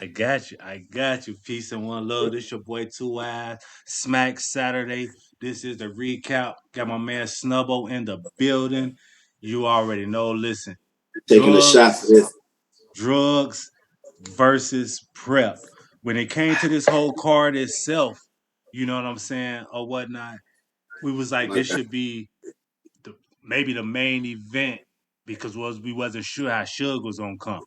I got you. I got you. Peace and one love. This your boy Two Eyes. Smack Saturday. This is the recap. Got my man Snubbo in the building. You already know. Listen, Taking a shot for drugs, this. drugs versus prep. When it came to this whole card itself, you know what I'm saying, or whatnot, we was like, My this God. should be maybe the main event because we wasn't sure how Suge was gonna come.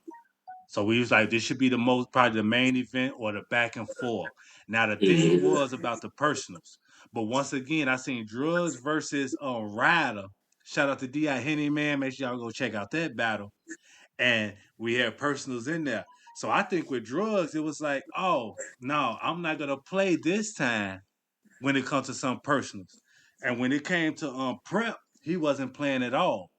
So we was like, this should be the most probably the main event or the back and forth. Now the thing Mhm. was about the personals, but once again, I seen drugs versus Ryder. Shout out to Di Henny, man. Make sure y'all go check out that battle. And we had personals in there. So I think with drugs, it was like, oh no, I'm not gonna play this time when it comes to some personals. And when it came to prep, he wasn't playing at all.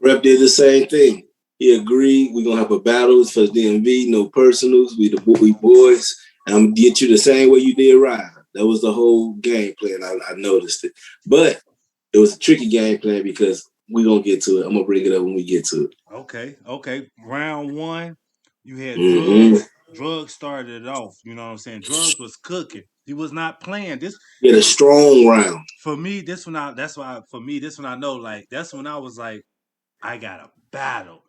Rep did the same thing. He agreed. We're gonna have a battles for DMV, no personals. We boys. And I'm gonna get you the same way you did Ryan. That was the whole game plan. I noticed it. But it was a tricky game plan because we're gonna get to it. I'm gonna bring it up when we get to it. Okay, okay. Round one, you had Mm-hmm. drugs. Drugs started it off. You know what I'm saying? Drugs was cooking. He was not playing. Get a This strong round. for me. That's why for me. This one I know. Like that's when I was like, I got a battle.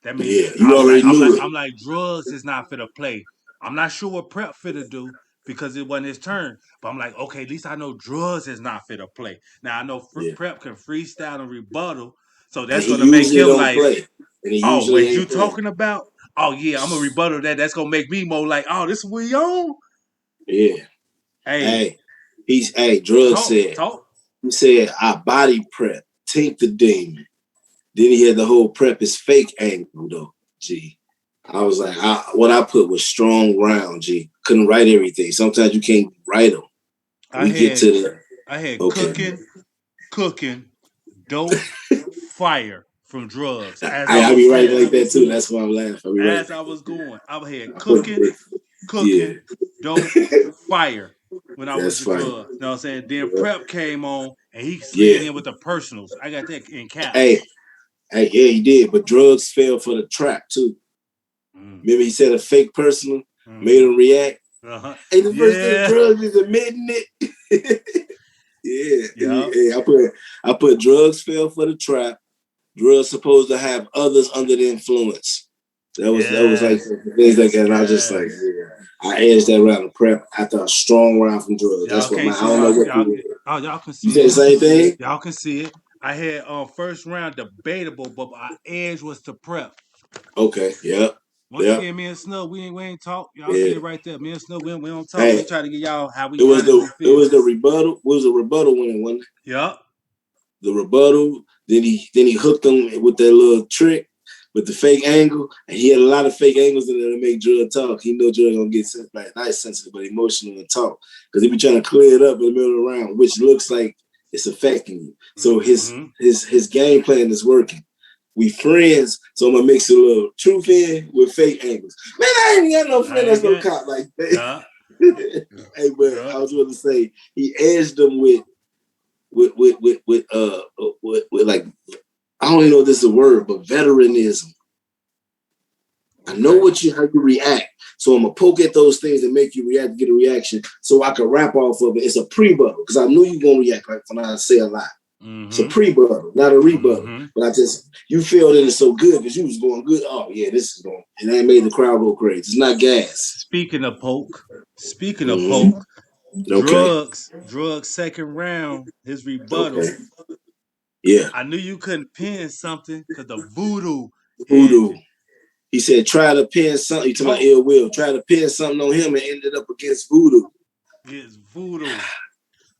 That means Yeah, you already knew it. I'm like drugs is not fit to play. I'm not sure what prep fit to do because it wasn't his turn. But I'm like, okay, at least I know drugs is not fit to play. Now I know Yeah. prep can freestyle and rebuttal, so And that's he gonna make usually him don't like, play. And he oh, usually what you ain't playing. talking about? Oh yeah, I'm gonna rebuttal that. That's gonna make me more like, oh, this we on. Yeah. Hey, Hey, Drug talk, said. talk. He said, I body prep, take the demon. Then he had the whole prep is fake angle though. G. I was like, what I put was strong round, G. Couldn't write everything. Sometimes you can't write them. I We get had to the I had okay. cooking, dope, fire from drugs. As I I was be writing going, like that too. That's why I'm laughing. I be writing as I like was that. going, I had I put yeah. cooking, dope, fire when I was That's the funny. drug. You know what I'm saying? Then Yeah. prep came on and he slid Yeah. in with the personals. I got that in Hey, caps. yeah, he did. But drugs fell for the trap too. Mm. Remember he said a fake personal made Mm-hmm. him react. Uh-huh. Hey, the first thing Yeah. drugs is admitting it. Yeah, Yeah. I put drugs fell for the trap. Drugs supposed to have others under the influence. That was like Yes. things like that. And I was just like, Yes. yeah. I edged that round of prep after a strong round from drugs. Y'all That's what my can't I see don't know what y'all you oh y'all can you see said the it. same thing? Y'all can see it. I had first round debatable, but my edge was to prep. Okay, yeah, Once yeah, again, me and Snug, we ain't talk. Y'all see yeah. it right there. Me and Snug, we don't talk. We Hey, try to get y'all how we it was honestly it feel. was the rebuttal. It was a rebuttal winning one. Yup. The rebuttal. Then he hooked him with that little trick with the fake angle. And he had a lot of fake angles in there to make Drug talk. He know Drug gonna get like not sensitive but emotional and talk because he be trying to clear it up in the middle of the round, which looks like it's affecting you. So his Mm-hmm. his his game plan is working. We friends, so I'm gonna mix a little truth in with fake angles. Man, I ain't got no I friend that's ain't no got. cop like that. Yeah. Hey, but Yeah. I was going to say he edged them with like I don't even know if this is a word, but veteranism. I know Okay. how you react. So I'm gonna poke at those things and make you react, get a reaction, so I can rap off of it. It's a pre-buttal because I knew you gonna react like when I say a lot. It's a Mm-hmm. pre-buttal, not a rebuttal. Mm-hmm. But you feel that it's so good because you was going good. Oh yeah, this is going, and that made the crowd go crazy. It's not gas. Speaking of poke, speaking of Mm-hmm. poke, Okay. drugs second round, his rebuttal. Okay. Yeah. I knew you couldn't pin something because the voodoo had Voodoo. He said, try to pin something to my talk ill will. Try to pin something on him and ended up against Voodoo. gets voodoo.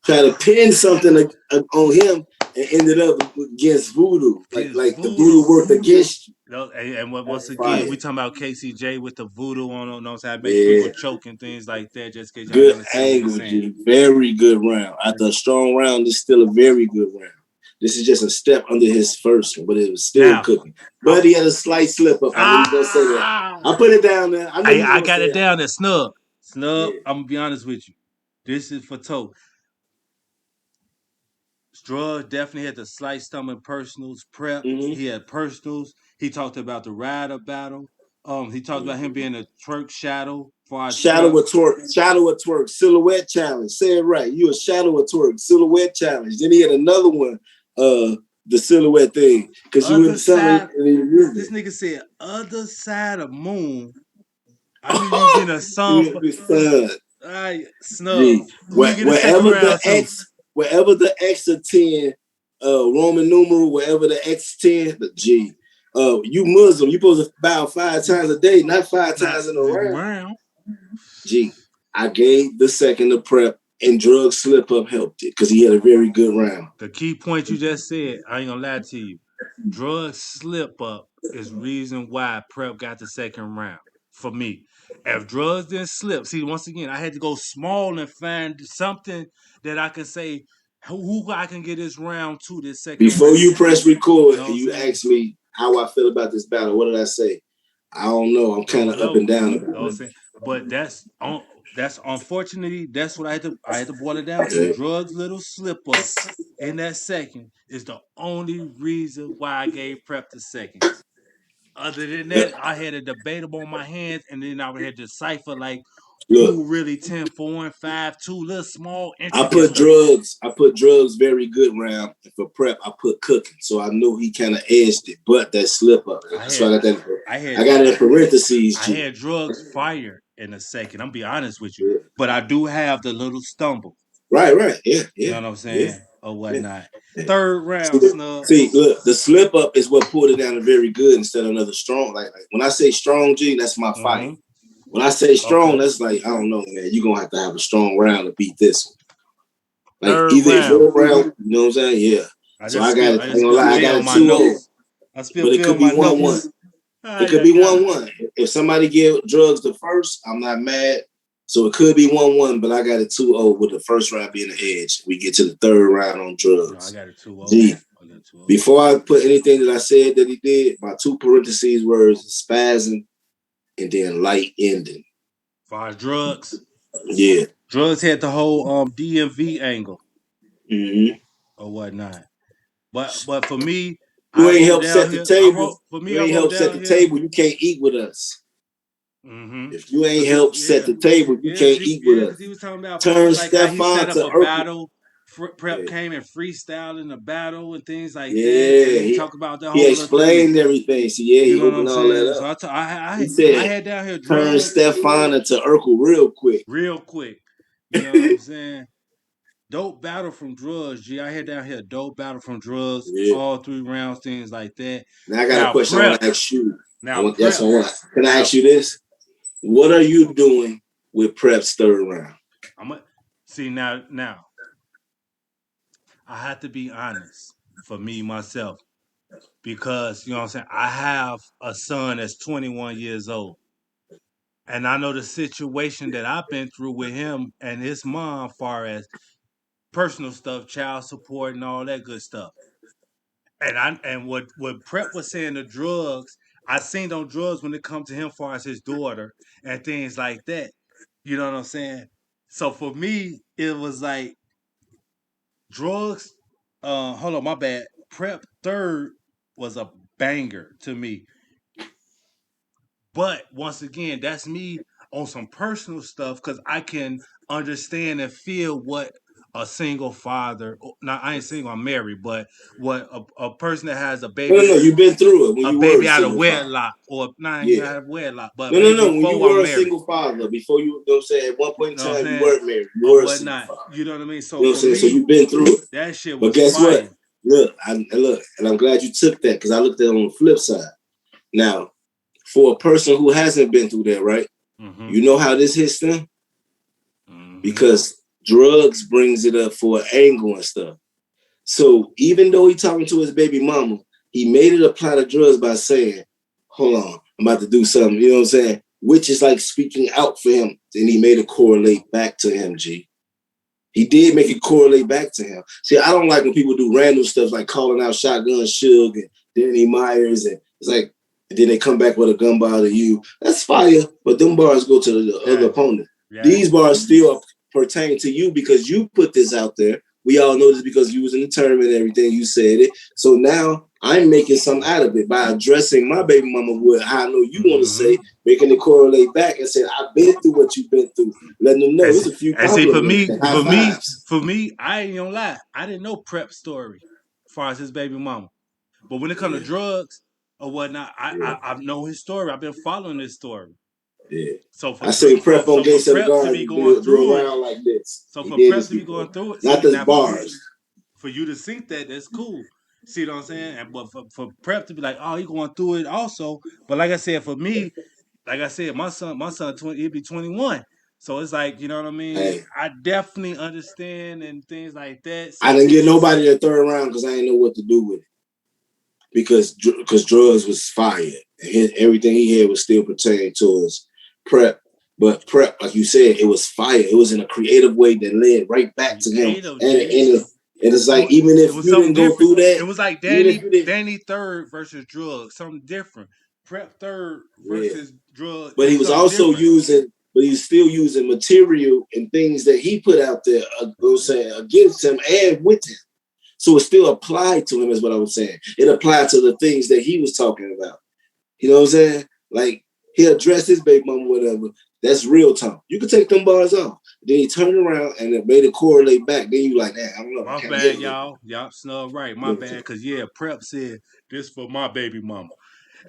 Try to pin something on him and ended up against Voodoo. His Like the Voodoo voodoo. worked against you. Once That's again, fire. we talking about KCJ with the voodoo on, knows how to make people Yeah. choke and things like that, just in case y'all didn't Good understand what he's angle, saying. G. Very good round. After a strong round, this is still a very good round. This is just a step under his first one, but it was still Now, cooking. I, But he had a slight slip up. I knew you were gonna say that. ah, I put it down there. I know you were I gonna got say it that. down there. Snub, snub. Yeah. I'm gonna be honest with you. This is for Toe. Strud definitely had the slight stomach personals. Prep, Mm-hmm. he had personals. He talked about the rider battle. He talked about him Mm-hmm. being a twerk shadow far as Shadow prep. or twerk, silhouette challenge. Say it right. You a shadow or twerk, silhouette challenge. Then he had another one, the silhouette thing. Because you were Other selling side, and then you moved this it. nigga said other side of moon. I knew you was getting a song You for be fun. snub. Gee. Who you get a second round to? Wherever the extra 10, Roman numeral, wherever the X 10, the G. You Muslim, you supposed to bow 5 times a day, not 5 times in a round. G, I gave the second to prep, and drug slip up helped it because he had a very good round. The key point you just said, I ain't gonna lie to you. Drug slip up is reason why prep got the second round for me. If drugs didn't slip, see, once again, I had to go small and find something that I can say who I can get this round to, this second Before round. you press record You know and you saying? ask me how I feel about this battle, what did I say? I don't know. I'm kind Don't of up know. and down You know what about I'm it. saying? But that's unfortunately that's what I had to boil it down to. Okay. Drugs little slip up in that second is the only reason why I gave prep the second. Other than Yeah. that, I had a debatable on my hands, and then I would have to decipher like Look, who really 10, 4, and 5, 2, little small I intricate put stuff. drugs. I put drugs very good round. And for prep, I put cooking. So I knew he kind of edged it, but that slip up. I That's why had I got that. I I had got it in parentheses, I G. had drugs fire in a second. I'm be honest with you, Yeah. but I do have the little stumble. Right. Yeah, You yeah, know what I'm yeah. saying? Or Yeah. whatnot. Yeah. Third round, snub. Look, the slip up is what pulled it down very good instead of another strong. Like when I say strong, G, that's my fight. Mm-hmm. When I say strong, Okay. that's like, I don't know, man. You're gonna have to have a strong round to beat this one. Like Third either round. your round, you know what I'm saying? Yeah. So I got it. I I just ain't gonna spilled lie, I beer got on it my 2-0. notes. I But spilled it beer could on be my 1-1. notes. Ah, It could yeah, be God. 1-1. If somebody give drugs the first, I'm not mad. So it could be 1-1, but I got it 2-0 with the first round being the edge. We get to the third round on No, I drugs. got it 2-0. G, I got 2-0. before I put anything that I said that he did, my 2 parentheses words spazzing and then light ending. As far as drugs, Yeah. drugs had the whole DMV angle Mm-hmm. or whatnot. But for me, You I ain't wrote helped down set the here. table. You I ain't wrote helped set down the here. table. You can't eat with us. Mm-hmm. If you ain't Cause helped set the table, you can't eat with Cause us. he was talking about Turn like how he set Stefan up to a Urkel. battle. Prep Yeah. came and freestyle in the battle and things like that, and Yeah, he talked about the he whole little thing. explained everything. So yeah, You he know what I'm opened all that saying? So up. He I said, had down here turn drugs Stefan to Urkel real quick. real quick. You know what I'm saying? Dope battle from drugs, G. I had down here dope battle from drugs, Yeah. all 3 rounds, things like that. Now I got a Now question I want prep. to ask you. Now Yes, I prep. want. Can I Now ask you this? What are you doing with Prep's third round? I'm a, see now I have to be honest for me myself because you know what I'm saying. I have a son that's 21 years old, and I know the situation that I've been through with him and his mom, far as personal stuff, child support, and all that good stuff. And what Prep was saying, the drugs, I seen on drugs when it comes to him, far as his daughter and things like that. You know what I'm saying? So for me, it was like drugs. Hold on, my bad. Prep third was a banger to me. But once again, that's me on some personal stuff because I can understand and feel what a single father. Now I ain't single, I'm married, but what a person that has No. You've been through it when a you were a baby out of single father. wedlock, or not even Yeah. out of wedlock, but a No. baby When you before I'm were a married. single father, before you know what I'm saying, at one point You in know what I'm time, you saying? weren't married. You Or were a single whatnot. father. You know what I mean? So You know what for I'm saying? So me, you've been through it. that shit But was guess what? fire. Look, and I'm glad you took that because I looked at it on the flip side. Now, for a person who hasn't been through that, right? Mm-hmm. You know how this hits them? Mm-hmm. Because drugs brings it up for angle and stuff. So even though he talking to his baby mama, he made it apply to drugs by saying, hold on, I'm about to do something, you know what I'm saying? Which is like speaking out for him. And he made it correlate back to him, G. He did make it correlate back to him. See, I don't like when people do random stuff like calling out Shotgun Suge and Danny Myers, and it's like, and then they come back with a gun bar to you. That's fire, but them bars go to the other opponent. Yeah. These bars still pertain to you because you put this out there, We all know this because you was in the tournament and everything. You said it. So now I'm making something out of it by addressing my baby mama with how I know you want to say, making it correlate back and saying, I've been through what you've been through. Letting them know And, it's a few and see, for compliments me, and high fives. I ain't gonna lie. I didn't know Prep story as far as his baby mama. But when it comes to Yeah, drugs or whatnot, yeah, I know his story. I've been following this story. yeah. So for I seen Prep on for Gates of the Prep to be Garden going do through it, around like this. so He for did Prep this to be going before. through it, Not see the now bars. for you to think that, that's cool. See what I'm saying? And but for Prep to be like, oh, he going through it also. But like I said, for me, like I said, my son 20, he'll be 21. So it's like, you know what I mean? Hey, I definitely understand and things like that. I So didn't get nobody the third round because I didn't know what to do with it. Because drugs was fired and everything he had was still pertaining towards Prep. But Prep, like you said, it was fire. It was in a creative way that led right back to him. creative G. And it's It like was, even it if was you something didn't go different. through It that, was like even if you didn't, Danny third versus drugs, something different. Prep third yeah. versus drug. It But he was was something also different. using, but he was still using material and things that he put out there, saying against him and with him. So it still applied to him, is what I was saying. It applied to the things that he was talking about. You know what I'm saying? Like he addressed his baby mama, whatever. That's real talk. You could take them bars off. Then he turned around and it made it correlate back. Then you like, man, I don't know. I My kind of get bad, a little y'all. Y'all snub right. My bit. bad. Cause yeah, Prep said this for my baby mama.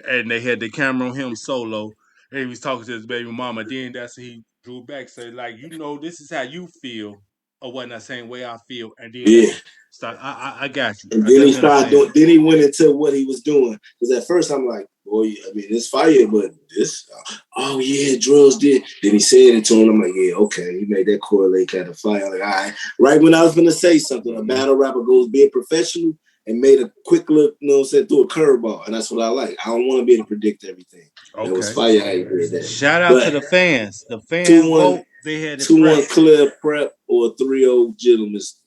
And they had the camera on him solo. And he was talking to his baby mama. Then that's he drew back, said, like, you know, this is how you feel, or whatnot, same way I feel. And then Yeah. that's start. I got you. And I then he definitely started understand. doing. Then he went into what he was doing. Because at first I'm like, boy, I mean, it's fire, but this, oh yeah, drugs did. Then he said it to him. I'm like, yeah, okay. He made that correlate kind of fire. Like, all right. Right when I was gonna say something, a battle rapper goes being professional and made a quick look, you know what I'm saying, through a curveball, and that's what I like. I don't want to be able to predict everything. That was Okay. fire how you did that. Shout out to But the fans. The fan 2-1, vote. They had it 2-1 Prep. clear Prep or 3-0 gentleman's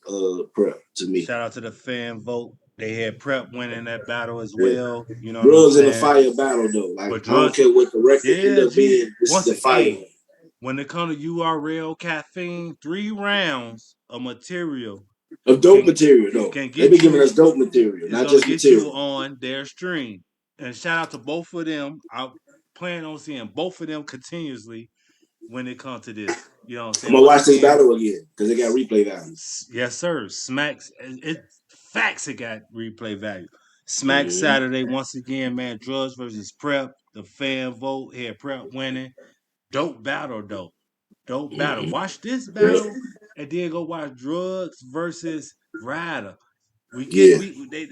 Prep to me. Shout out to the fan vote. They had Prep winning that battle as Yeah. well. You know what I'm Drugs in the saying? fire battle though. Like But I don't drugs, care what the record end yeah, up G. being. This is Once the fire again, one. when it comes to URL caffeine, 3 rounds of material Of dope can material though. can They be get giving you us dope material, is not gonna just get you material. on their stream. And shout out to both of them. I plan on seeing both of them continuously when it comes to this. You know what I'm I'm saying? gonna Once watch this again, battle again because they got replay value. yes, sir. Smacks it facts it got replay value. Smack Mm-hmm. Saturday once again, man. Drugs versus Prep. The fan vote here. Prep winning. Dope battle though. Dope battle. Mm-hmm. Watch this Yep. battle and then go watch Drugs versus Ryder. We getting Yeah.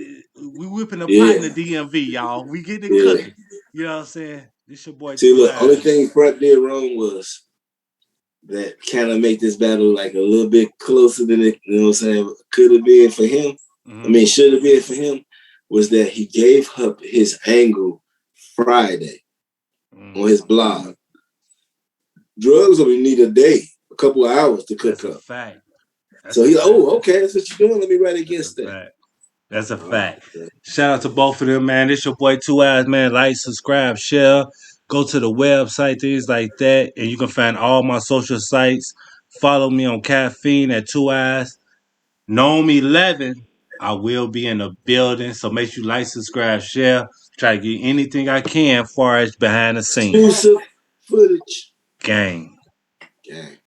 we whipping the pot in Yeah. the DMV, y'all. We getting it Yeah. cooking. You know what I'm saying? This your boy See, Two look, only Eyes. thing Prep did wrong was that kind of make this battle like a little bit closer than it, you know what I'm saying, could have been for him. I Mm-hmm. mean, should have been for him, was that he gave up his angle Friday on his Mm-hmm. blog. Drugs only need a day, a couple of hours to That's cook a up. fact. That's So a he's like, fact. oh, okay, that's what you're doing. Let me write That's a against that. fact. That's a Oh, fact. okay. Shout out to both of them, man. This your boy Two Eyes, man. Like, subscribe, share. Go to the website, things like that, and you can find all my social sites. Follow me on Caffeine at Two Eyes. Gnome 11, I will be in the building. So make sure you like, subscribe, share. Try to get anything I can as far as behind the scenes. Exclusive footage. Gang. Gang.